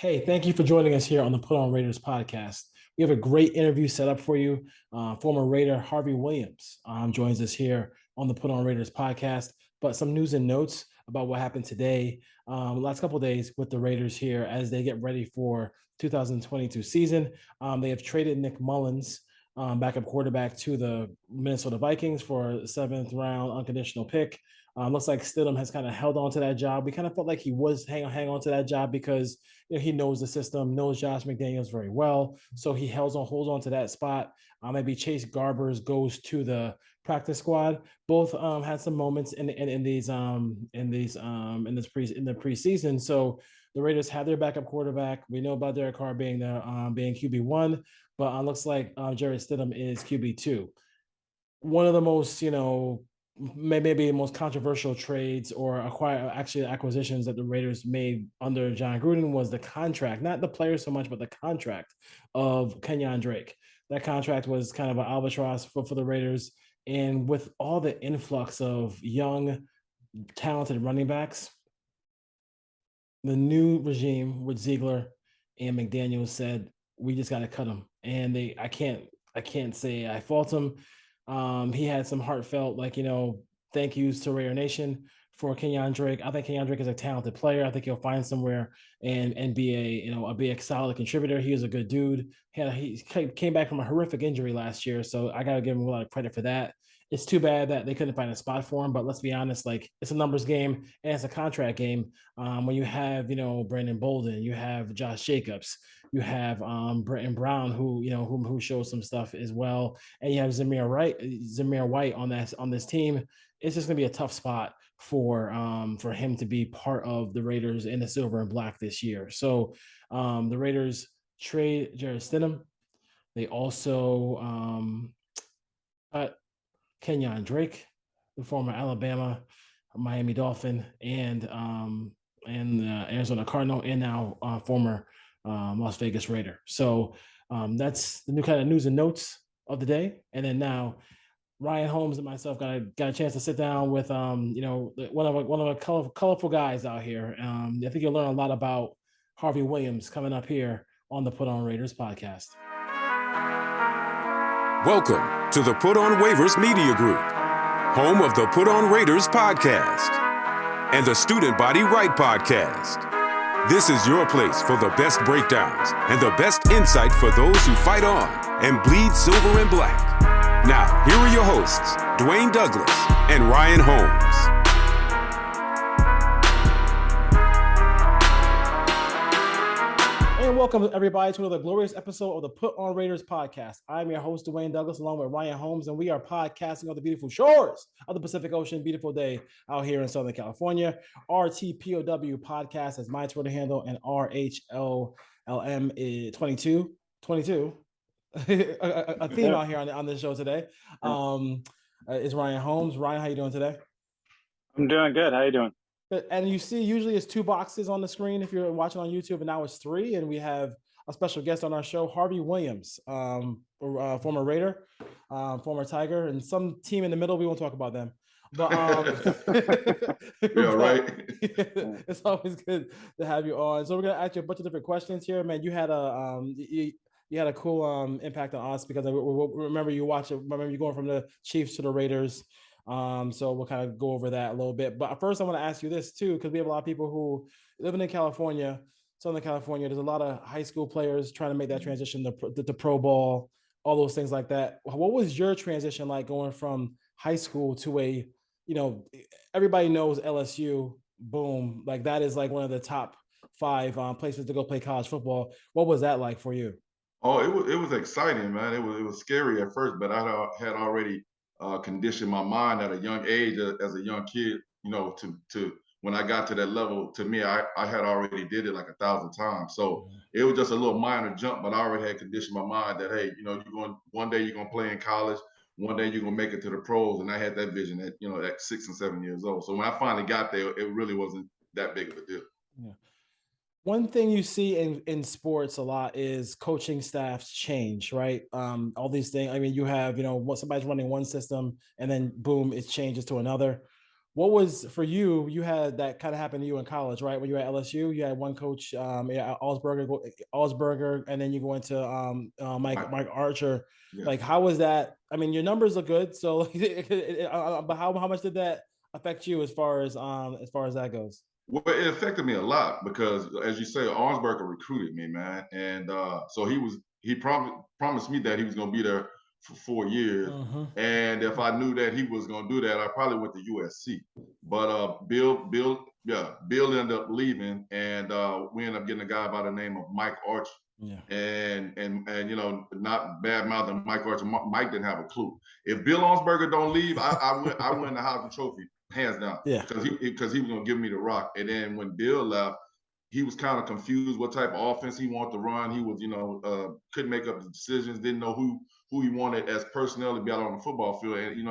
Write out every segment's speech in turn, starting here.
Hey, thank you for joining us here on the Put On Raiders podcast. We have a great interview set up for you. Former Raider Harvey Williams joins us here on the Put On Raiders podcast. But some news and notes about what happened today, last couple of days with the Raiders here as they get ready for 2022 season. They have traded Nick Mullins, backup quarterback, to the Minnesota Vikings for a seventh round unconditional pick. Looks like Stidham has kind of held on to that job. We kind of felt like he was hang on to that job because he knows the system, knows Josh McDaniels very well. So he holds on to that spot. Maybe Chase Garbers goes to the practice squad. Both had some moments in the preseason. So the Raiders have their backup quarterback. We know about Derek Carr being QB1, but looks like Jarrett Stidham is QB2. One of the most, maybe the most controversial trades or acquisitions that the Raiders made under John Gruden was the contract, not the players so much, but the contract of Kenyon Drake. That contract was kind of an albatross for the Raiders. And with all the influx of young, talented running backs, the new regime with Ziegler and McDaniels said, we just got to cut him. And I can't say I fault him. He had some heartfelt, thank yous to Raider Nation for Kenyon Drake. I think Kenyon Drake is a talented player. I think he'll find somewhere and be a solid contributor. He was a good dude. He came back from a horrific injury last year, so I got to give him a lot of credit for that. It's too bad that they couldn't find a spot for him, but let's be honest, it's a numbers game and it's a contract game. When you have, Brandon Bolden, you have Josh Jacobs, you have Brenton Brown, who shows some stuff as well, and you have Zamir White on this team. It's just gonna be a tough spot for him to be part of the Raiders in the silver and black this year. So the Raiders trade Jarrett Stidham. They also cut Kenyon Drake, the former Alabama, Miami Dolphin, and Arizona Cardinal, and now former Las Vegas Raider. So that's the new kind of news and notes of the day. And then now Ryan Holmes and myself got a chance to sit down with one of the colorful guys out here. I think you'll learn a lot about Harvey Williams coming up here on the Put On Raiders podcast. Welcome to the Put On Waivers Media Group, home of the Put On Raiders podcast and the Student Body Right podcast. This is your place for the best breakdowns and the best insight for those who fight on and bleed silver and black. Now, here are your hosts, Dwayne Douglas and Ryan Holmes. And welcome, everybody, to another glorious episode of the Put On Raiders podcast. I'm your host, Dwayne Douglas, along with Ryan Holmes, and we are podcasting on the beautiful shores of the Pacific Ocean. Beautiful day out here in Southern California. RTPOW podcast is my Twitter handle, and RHLLM is 22. a theme out here on this show today. Is Ryan Holmes. Ryan, how you doing today? I'm doing good. How you doing? And you see, usually it's 2 boxes on the screen if you're watching on YouTube, and now it's 3. And we have a special guest on our show, Harvey Williams, former Raider, former Tiger, and some team in the middle. We won't talk about them. But yeah, right. It's always good to have you on. So we're gonna ask you a bunch of different questions here, man. You had a cool impact on us because remember you going from the Chiefs to the Raiders. So we'll kind of go over that a little bit. But first, I want to ask you this too, because we have a lot of people who living in California, Southern California. There's a lot of high school players trying to make that transition to pro ball, all those things like that. What was your transition like going from high school to everybody knows LSU, boom, like that is like one of the top 5 places to go play college football. What was that like for you? Oh, it was exciting, man. It was scary at first, but I had already conditioned my mind at a young age as a young kid, to when I got to that level. To me, I had already did it like 1,000 times. So it was just a little minor jump, but I already had conditioned my mind that, hey, one day you're going to play in college, one day you're going to make it to the pros. And I had that vision at 6 and 7 years old. So when I finally got there, it really wasn't that big of a deal. Yeah. One thing you see in sports a lot is coaching staffs change, right? All these things. I mean, you have, somebody's running one system and then boom, it changes to another. what was for you? You had that kind of happen to you in college, right? When you were at LSU, you had one coach, Allsberger, and then you go into Mike Archer. Yeah. Like, how was that? I mean, your numbers are good, so but how much did that affect you as far as that goes? Well, it affected me a lot because, as you say, Arnsberger recruited me, man, and so he promised me that he was going to be there for 4 years, and if I knew that he was going to do that, I probably went to USC. But Bill ended up leaving, and we ended up getting a guy by the name of Mike Archer. Yeah. And you know, not bad mouthing Mike Archer. Mike didn't have a clue. If Bill Arnsberger don't leave, I win the Heisman Trophy hands down. Yeah. Because he was gonna give me the rock. And then when Bill left, he was kind of confused what type of offense he wanted to run. He was, couldn't make up the decisions, didn't know who he wanted as personnel to be out on the football field. And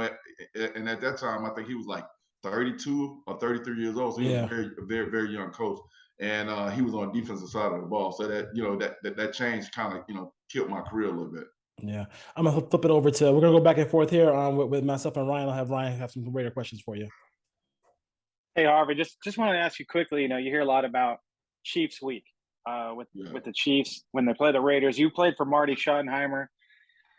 and at that time, I think he was like 32 or 33 years old. So he was a very, very, very young coach. And he was on the defensive side of the ball. So that change kind of, killed my career a little bit. Yeah. I'm gonna flip it over to, we're gonna go back and forth here with myself and Ryan. I'll have Ryan have some Raider questions for you. Hey, Harvey, just wanted to ask you quickly, you hear a lot about Chiefs week with the Chiefs when they play the Raiders. You played for Marty Schottenheimer.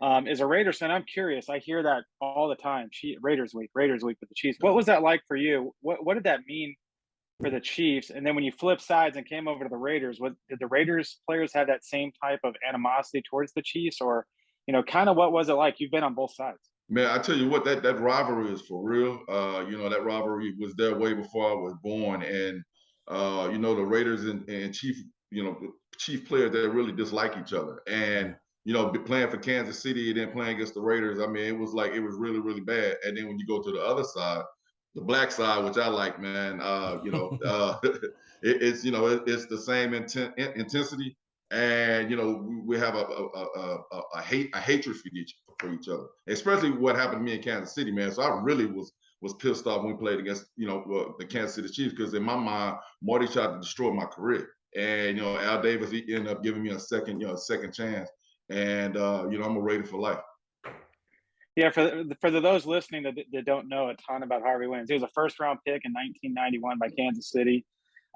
As a Raiders fan, I'm curious. I hear that all the time. Raiders week with the Chiefs. What was that like for you? What did that mean for the Chiefs? And then when you flipped sides and came over to the Raiders, did the Raiders players have that same type of animosity towards the Chiefs, or kind of what was it like? You've been on both sides. Man, I tell you what, that rivalry is for real. That rivalry was there way before I was born, and the Raiders and Chief players that really dislike each other, and playing for Kansas City and then playing against the Raiders. I mean, it was really, really bad. And then when you go to the other side, the black side, which I like, man, it's the same intensity, and we have a hatred for each other, especially what happened to me in Kansas City, man. So I really was pissed off when we played against the Kansas City Chiefs, because in my mind, Marty tried to destroy my career, and Al Davis, he ended up giving me a second chance, and I'm a Raider for life. Yeah, for those listening that don't know a ton about Harvey Weins, he was a first-round pick in 1991 by Kansas City.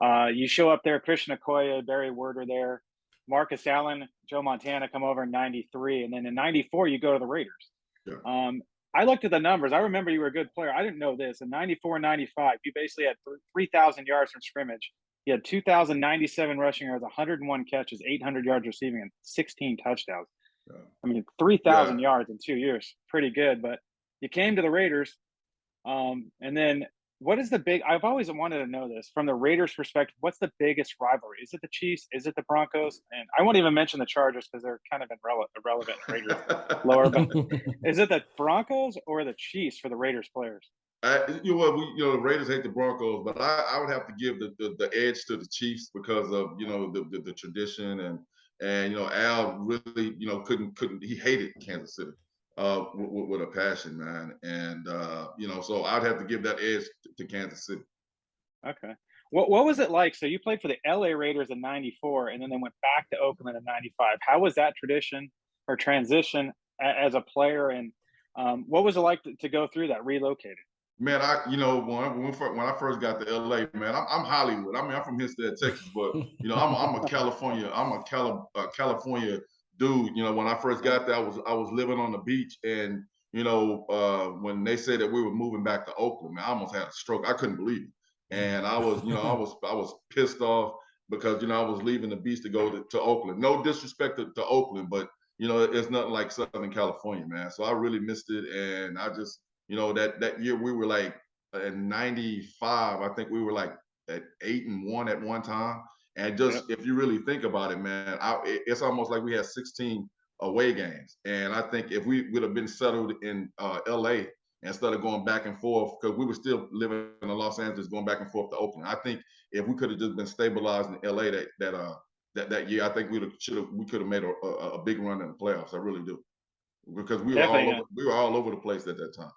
You show up there, Christian Okoye, Barry Werder there, Marcus Allen, Joe Montana come over in 93, and then in 94 you go to the Raiders. Yeah. I looked at the numbers. I remember you were a good player. I didn't know this. In 94 and 95, you basically had 3,000 yards from scrimmage. You had 2,097 rushing yards, 101 catches, 800 yards receiving, and 16 touchdowns. Yeah. I mean, 3,000 yards in 2 years, pretty good. But you came to the Raiders, and then what is the big – I've always wanted to know this. From the Raiders' perspective, what's the biggest rivalry? Is it the Chiefs? Is it the Broncos? And I won't even mention the Chargers because they're kind of irrelevant Raiders lower. But is it the Broncos or the Chiefs for the Raiders players? The Raiders hate the Broncos, but I would have to give the edge to the Chiefs because of the tradition, and Al really couldn't, he hated Kansas City with a passion, man, and so I'd have to give that edge to Kansas City. Okay, what was it like? So you played for the LA Raiders in '94, and then they went back to Oakland in '95. How was that tradition or transition as a player, and what was it like to go through that, relocated? Man, when I first got to LA, man, I'm Hollywood. I mean, I'm from Hempstead, Texas, but I'm a California dude. When I first got there, I was living on the beach, and when they said that we were moving back to Oakland, man, I almost had a stroke. I couldn't believe it, and I was pissed off because I was leaving the beach to go to Oakland. No disrespect to Oakland, but it's nothing like Southern California, man. So I really missed it, and I just. That year we were like in '95, I think we were like at 8-1 at one time. And just if you really think about it, man, it's almost like we had 16 away games. And I think if we would have been settled in LA instead of going back and forth, because we were still living in Los Angeles, going back and forth to Oakland. I think if we could have just been stabilized in LA that year, I think we could have made a big run in the playoffs. I really do, because we were all over the place at that time.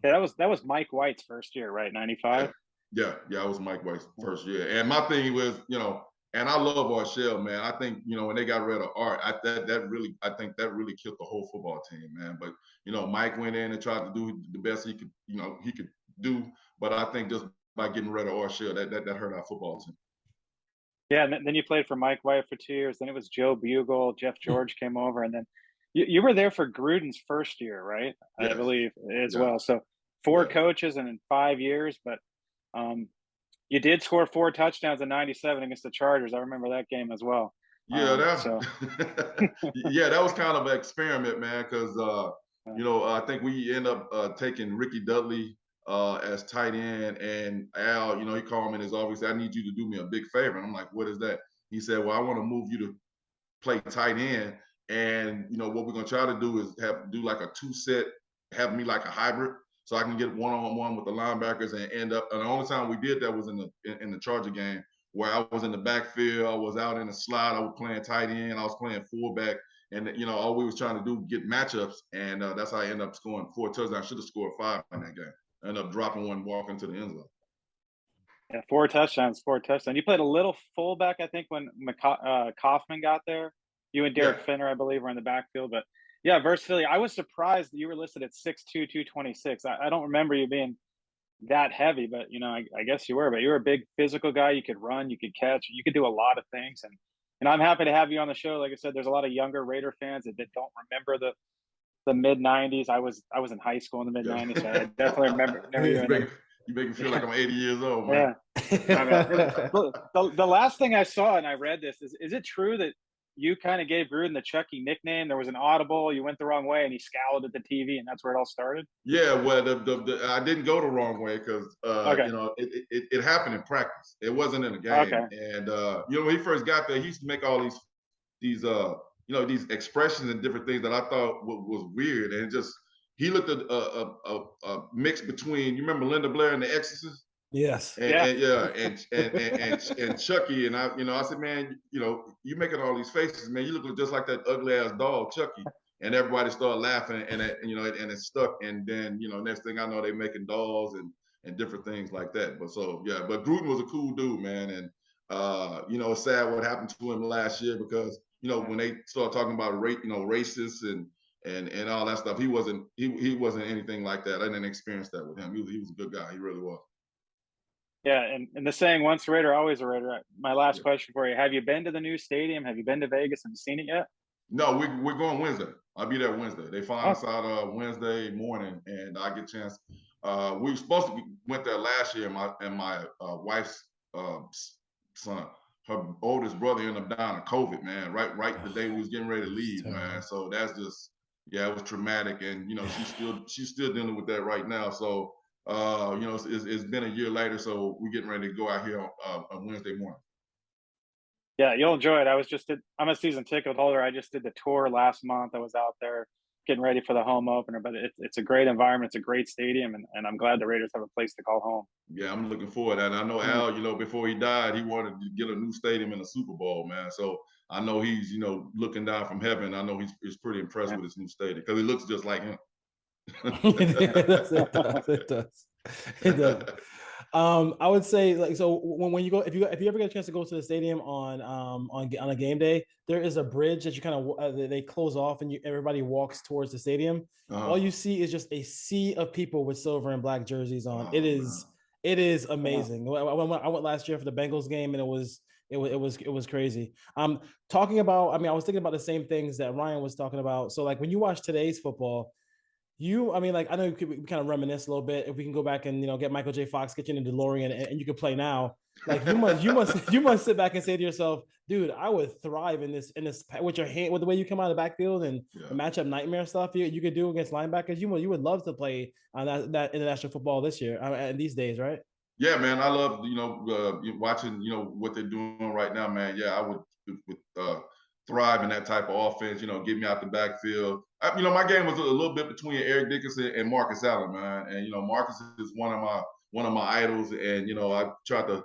Yeah, that was Mike White's first year, right? 95. Yeah, it was Mike White's first year. And my thing was, and I love Arshell, man. I think when they got rid of Art, I think that really killed the whole football team, man. But Mike went in and tried to do the best he could do But I think just by getting rid of Orshell, that hurt our football team. Yeah, and then you played for Mike White for 2 years. Then it was Joe Bugle. Jeff George came over, and then you were there for Gruden's first year, right? I Yes. believe as Yeah. well. So 4 Yeah. coaches and in 5 years, but you did score 4 touchdowns in '97 against the Chargers. I remember that game as well. Yeah, So yeah, that was kind of an experiment, man, because I think we end up taking Ricky Dudley as tight end, and Al, he called me in his office. I need you to do me a big favor, and I'm like, what is that? He said, well, I want to move you to play tight end, and what we're gonna try to do is do like a 2-set, have me like a hybrid, so I can get one-on-one with the linebackers and end up. And the only time we did that was in the Charger game, where I was in the backfield, I was out in the slot, I was playing tight end, I was playing fullback, and all we was trying to do get matchups, and that's how I ended up scoring 4 touchdowns. I should have scored 5 in that game. I ended up dropping one, walking to the end zone. Yeah, 4 touchdowns. You played a little fullback, I think, when Kaufman got there. You and Derek Finner, I believe, were in the backfield. But yeah, versatility. I was surprised that you were listed at 6'2", 226. I don't remember you being that heavy, but I guess you were. But you were a big physical guy. You could run, you could catch, you could do a lot of things. And I'm happy to have you on the show. Like I said, there's a lot of younger Raider fans that don't remember the mid '90s. I was in high school in the mid '90s, so I definitely remember. You make me feel like I'm 80 years old, man. Yeah. The last thing I saw, and I read this, is it true that you kind of gave Gruden the Chucky nickname? There was an audible, you went the wrong way, and he scowled at the TV, and that's where it all started? Yeah, well, I didn't go the wrong way because, it happened in practice. It wasn't in a game. Okay. And, when he first got there, he used to make all these expressions and different things that I thought was weird. And he looked at a mix between, you remember Linda Blair and the Exorcist? Yes. And Chucky, and I said, man, you making all these faces, man. You look just like that ugly ass dog, Chucky. And everybody started laughing, and it stuck. And then next thing I know, they making dolls and different things like that. But Gruden was a cool dude, man. And it's sad what happened to him last year because when they start talking about racists and all that stuff, he wasn't anything like that. I didn't experience that with him. He was a good guy. He really was. Yeah, and the saying, once a Raider, always a Raider. My last question for you: have you been to the new stadium? Have you been to Vegas? Have you seen it yet? No, we're going Wednesday. I'll be there Wednesday. They fly us out Wednesday morning, and I get a chance. We were supposed to went there last year, and my wife's son, her oldest brother, ended up dying of COVID, man. Right the day we was getting ready to leave, man. So that's just, it was traumatic, and she's still dealing with that right now. So it's been a year later, so we're getting ready to go out here on Wednesday morning. Yeah, you'll enjoy it. I'm a season ticket holder. I just did the tour last month. I was out there getting ready for the home opener, but it's a great environment. It's a great stadium, and I'm glad the Raiders have a place to call home. Yeah, I'm looking forward to that. And I know Al, before he died, he wanted to get a new stadium in the Super Bowl, man. So I know he's, looking down from heaven. I know he's pretty impressed with his new stadium because it looks just like him. It does. I would say, like, so when you go, if you ever get a chance to go to the stadium on a game day, there is a bridge that you kind of they close off and everybody walks towards the stadium. All you see is just a sea of people with silver and black jerseys on. It is amazing. I went last year for the Bengals game, and it was crazy. Talking about, I was thinking about the same things that Ryan was talking about. So like when you watch today's football, I know we kind of reminisce a little bit. If we can go back and get Michael J. Fox, get you in the DeLorean, and you can play now. Like you must sit back and say to yourself, dude, I would thrive in this with your hand, with the way you come out of the backfield and the matchup nightmare stuff you could do against linebackers. You would love to play on that international football this year and these days, right? Yeah, man, I love watching what they're doing right now, man. Yeah, I would thrive in that type of offense. Get me out the backfield. My game was a little bit between Eric Dickerson and Marcus Allen, man. And Marcus is one of my idols, and I tried to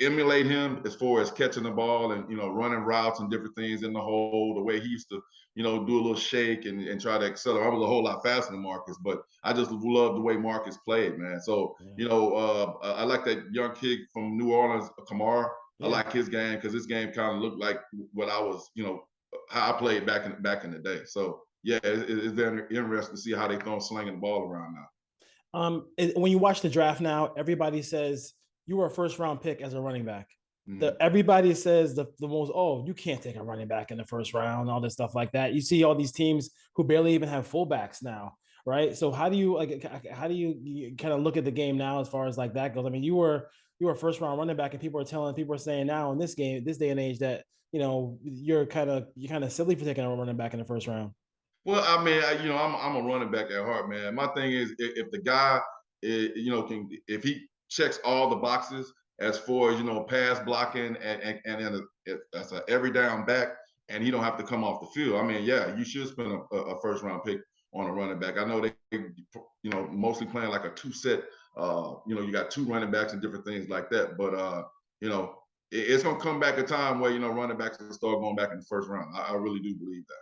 emulate him as far as catching the ball and running routes and different things in the hole. The way he used to do a little shake and try to accelerate. I was a whole lot faster than Marcus, but I just love the way Marcus played, man. So I like that young kid from New Orleans, Kamara. I like his game because his game kind of looked like what I was, how I played back in the day. So yeah, it's very interesting to see how they slinging the ball around now. When you watch the draft now, everybody says you were a first round pick as a running back. Mhm. Everybody says the most, oh, you can't take a running back in the first round, all this stuff like that. You see all these teams who barely even have fullbacks now, right? So how do you kind of look at the game now as far as like that goes? I mean, you were a first round running back, and people are saying now in this game, this day and age, that you're kind of silly for taking a running back in the first round. Well, I mean, I'm a running back at heart, man. My thing is, if the guy, if he checks all the boxes as far as pass blocking and that's a every down back, and he don't have to come off the field. I mean, yeah, you should spend a first round pick on a running back. I know they, mostly playing like a two set. You got two running backs and different things like that. But it's gonna come back a time where running backs will start going back in the first round. I really do believe that.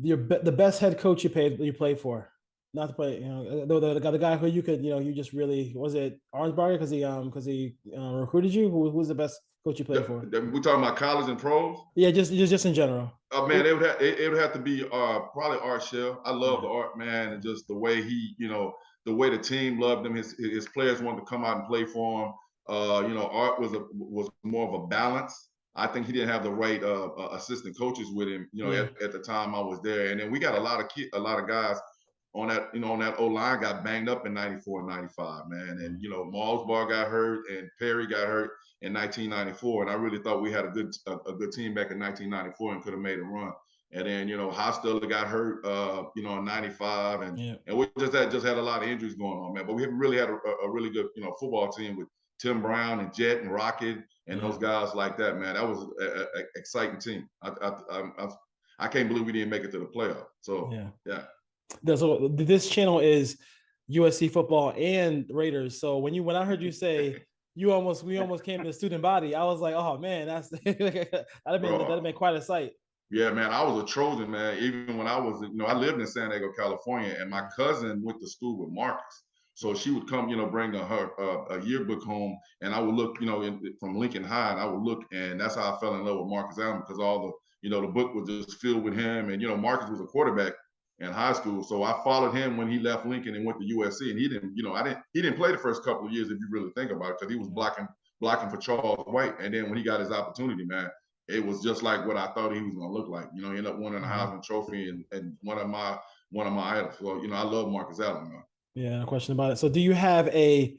The best head coach you played for, not to play, the guy who you could, you just really, was it Arnsberger because he recruited you? Who's the best coach you played for? We talking about college and pros? Yeah, just in general. Man, it would have to be probably Art Shell. I love the Art, man, and just the way he, the way the team loved him. His players wanted to come out and play for him. Art was more of a balance. I think he didn't have the right assistant coaches with him, at the time I was there. And then we got a lot of guys on that, on that O-line got banged up in 94 and 95, man. And, Malsbar got hurt and Perry got hurt in 1994. And I really thought we had a good team back in 1994 and could have made a run. And then, Hostetler got hurt, in 95. And we just had a lot of injuries going on, man. But we really had a really good, football team with Tim Brown and Jet and Rocket and those guys like that, man. That was an exciting team. I can't believe we didn't make it to the playoff. So, yeah. So this channel is USC football and Raiders. So when I heard you say we almost came to the student body, I was like, oh man, that'd have been quite a sight. Yeah, man, I was a Trojan, man. Even when I was, I lived in San Diego, California, and my cousin went to school with Marcus. So she would come, bring her a yearbook home, and I would look, from Lincoln High, and I would look, and that's how I fell in love with Marcus Allen, because all the, the book was just filled with him, and Marcus was a quarterback in high school, so I followed him when he left Lincoln and went to USC, and he didn't play the first couple of years if you really think about it, because he was blocking for Charles White, and then when he got his opportunity, man, it was just like what I thought he was going to look like. He ended up winning a Heisman Trophy and one of my idols. So I love Marcus Allen, man. Yeah, no question about it. So do you have a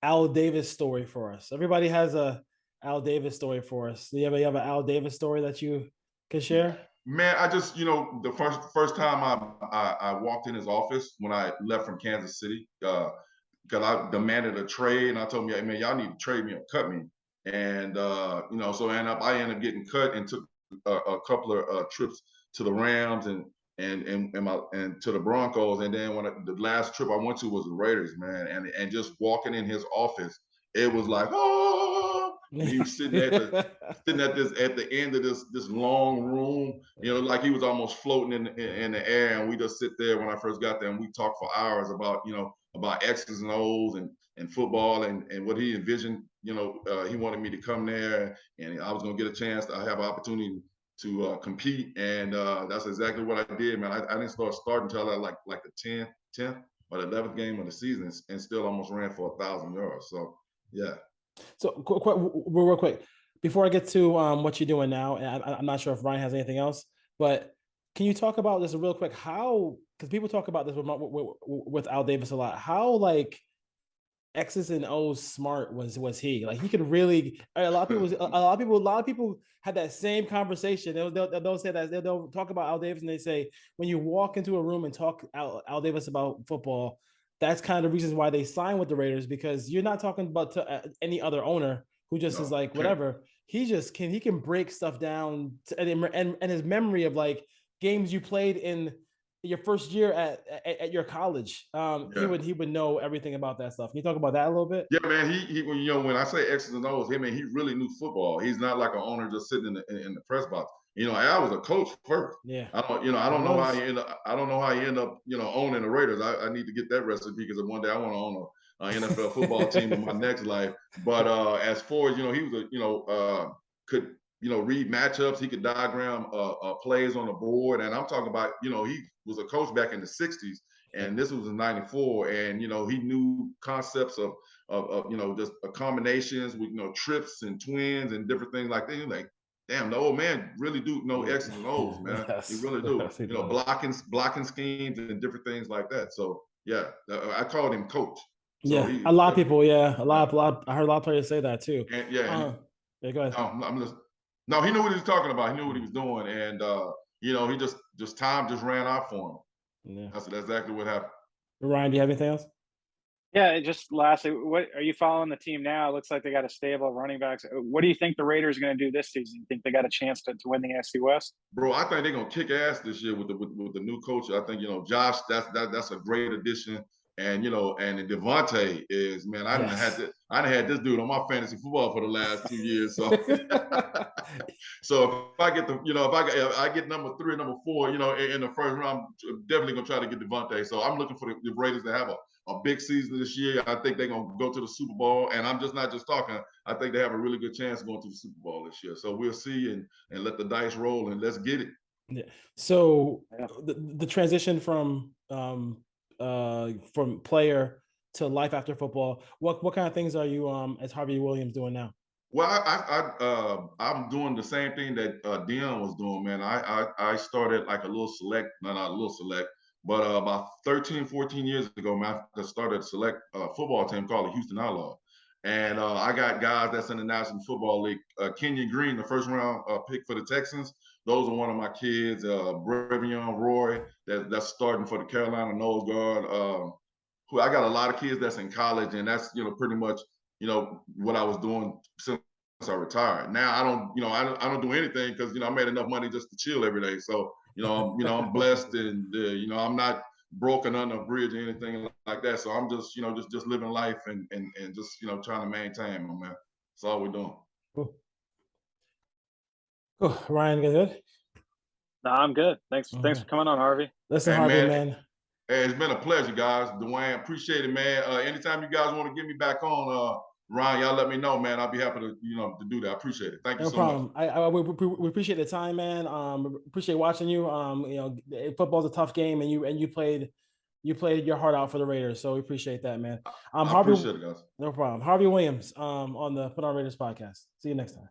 Al Davis story for us? Everybody has a Al Davis story for us. Do you have an Al Davis story that you can share? Man, I just, the first time I walked in his office when I left from Kansas City, because I demanded a trade, and I told him, man, y'all need to trade me or cut me. And, so I ended up getting cut and took a couple of trips to the Rams and to the Broncos. And then the last trip I went to was the Raiders, man. And just walking in his office, it was like, oh, he was sitting at the end of this long room, like he was almost floating in the air. And we just sit there when I first got there, and we talked for hours about X's and O's and football and what he envisioned. He wanted me to come there, and I was going to get a chance to have an opportunity to compete, and that's exactly what I did, man. I didn't start until like the 10th or the 11th game of the season, and still almost ran for 1,000 yards. So, yeah. So, real quick, before I get to what you're doing now, and I'm not sure if Ryan has anything else, but can you talk about this real quick? How, because people talk about this with Al Davis a lot, how like X's and O's smart was he? Like he could really. A lot of people had that same conversation. They'll say that they'll talk about Al Davis, and they say when you walk into a room and talk Al Davis about football, that's kind of the reasons why they sign with the Raiders, because you're not talking about any other owner who just is like whatever. He can break stuff down and his memory of like games you played in your first year at your college, he would know everything about that stuff. Can you talk about that a little bit? Yeah, man. He when I say X's and O's, he really knew football. He's not like an owner just sitting in the press box. Al was a coach first. Yeah. I don't know how he ended up owning the Raiders. I need to get that recipe, because one day I want to own an NFL football team in my next life. But as far as he was could read matchups. He could diagram plays on the board. And I'm talking about, he was a coach back in the 60s, And this was in '94, and he knew concepts of just combinations with trips and twins and different things like that. You're like, damn, the old man really do know X's and O's, man. He Yes. really do. Yes, he does. Blocking schemes and different things like that. So yeah, I called him coach. So Yeah, a lot of people. Yeah, a lot. I heard a lot of players say that too. And yeah, Yeah, go ahead. No, he knew what he was talking about. He knew what he was doing, and he just time just ran out for him. Yeah. That's exactly what happened. Ryan, do you have anything else? Yeah, just lastly, what are you following the team now? It looks like they got a stable of running backs. What do you think the Raiders are going to do this season? You think they got a chance to win the NFC West? Bro, I think they're gonna kick ass this year with the new coach. I think Josh, that's a great addition. And and Devontae is, man, I done had this dude on my fantasy football for the last 2 years. So so if I get if I get number 3 or number 4, in the first round, I'm definitely gonna try to get Devontae. So I'm looking for the Raiders to have a big season this year. I think they're gonna go to the Super Bowl, and I'm just not just talking. I think they have a really good chance of going to the Super Bowl this year. So we'll see and let the dice roll and let's get it. Yeah. So the transition from player to life after football, what kind of things are you as Harvey Williams doing now? Well, I'm doing the same thing that Dion was doing, man. I started like a little select, not a little select, but about 13, 14 years ago, man, I started a select football team called the Houston Outlaws. And I got guys that's in the National Football League. Kenyon Green, the first round pick for the Texans. Those are one of my kids. Brevion Roy, that's starting for the Carolina Nose Guard. Who I got a lot of kids that's in college, and that's pretty much what I was doing since I retired. Now I don't do anything because I made enough money just to chill every day. So I'm blessed, and I'm not broken under a bridge or anything like that. So I'm just just living life and just trying to maintain, my man. That's all we're doing. Cool. Ryan, good? No, I'm good. Thanks for coming on, Harvey. Listen, Harvey, man. Hey, it's been a pleasure, guys. Dwayne, appreciate it, man. Anytime you guys want to get me back on, Ryan, y'all let me know, man. I'll be happy to to do that. I appreciate it. Thank you so much. No problem. We appreciate the time, man. Appreciate watching you. Football's a tough game, and you played your heart out for the Raiders, so we appreciate that, man. I appreciate it, guys. No problem. Harvey Williams on the Put On Raiders podcast. See you next time.